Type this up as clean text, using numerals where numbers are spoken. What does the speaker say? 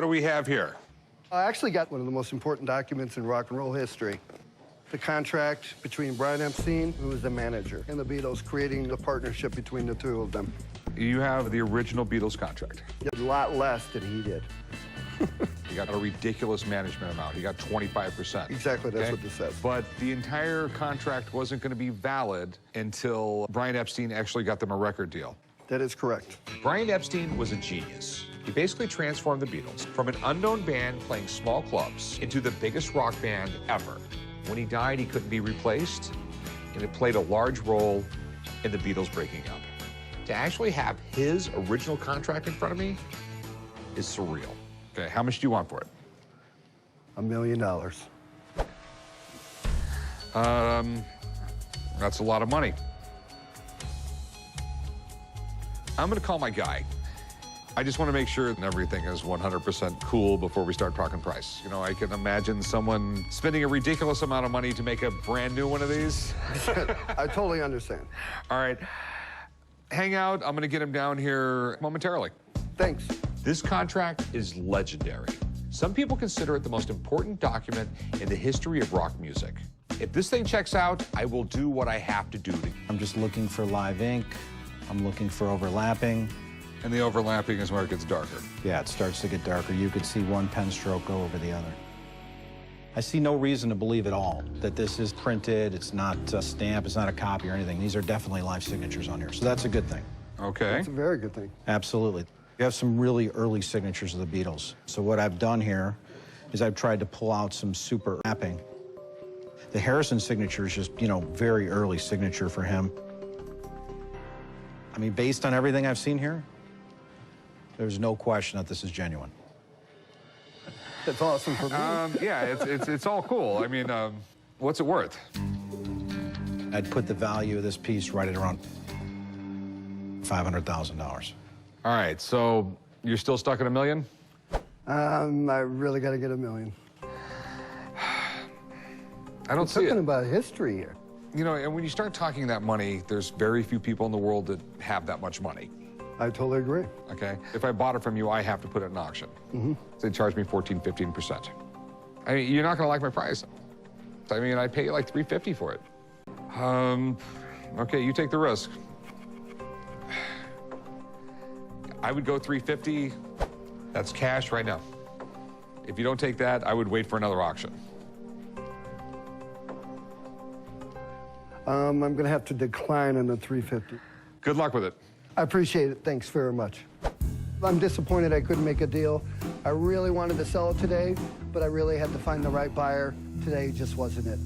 what do we have here? I actually got one of the most important documents in rock and roll history. The contract between Brian Epstein, who was the manager, and the Beatles, creating the partnership between the two of them. You have the original Beatles contract. A lot less than he did. You got a ridiculous management amount. You got 25%. Exactly, that's what this says. But the entire contract wasn't going to be valid until Brian Epstein actually got them a record deal. That is correct. Brian Epstein was a genius. He basically transformed the Beatles from an unknown band playing small clubs into the biggest rock band ever. When he died, he couldn't be replaced, and it played a large role in the Beatles breaking up. To actually have his original contract in front of me is surreal. Okay, how much do you want for it? $1 million. That's a lot of money. I'm gonna call my guy. I just want to make sure everything is 100% cool before we start talking price. You know, I can imagine someone spending a ridiculous amount of money to make a brand new one of these. I totally understand. All right, hang out. I'm gonna get him down here momentarily. Thanks. This contract is legendary. Some people consider it the most important document in the history of rock music. If this thing checks out, I will do what I have to do. I'm just looking for live ink. I'm looking for overlapping. And the overlapping is where it gets darker. Yeah, it starts to get darker. You could see one pen stroke go over the other. I see no reason to believe at all that this is printed, it's not a stamp, it's not a copy or anything. These are definitely live signatures on here, so that's a good thing. Okay. That's a very good thing. Absolutely. You have some really early signatures of the Beatles. So what I've done here is I've tried to pull out some super wrapping. The Harrison signature is just, you know, very early signature for him. I mean, based on everything I've seen here, there's no question that this is genuine. That's awesome for me. Yeah, it's all cool. I mean, what's it worth? I'd put the value of this piece right at around $500,000. All right, so you're still stuck at $1 million? I really got to get $1 million. I don't see it. Something about history here. You know, and when you start talking that money, there's very few people in the world that have that much money. I totally agree. Okay? If I bought it from you, I have to put it in auction. So they charge me 14, 15%. I mean, you're not going to like my price. I mean, I'd pay you like $350 for it. Okay, you take the risk. I would go $350. That's cash right now. If you don't take that, I would wait for another auction. I'm going to have to decline on the $350. Good luck with it. I appreciate it. Thanks very much. I'm disappointed I couldn't make a deal. I really wanted to sell it today, but I really had to find the right buyer. Today just wasn't it.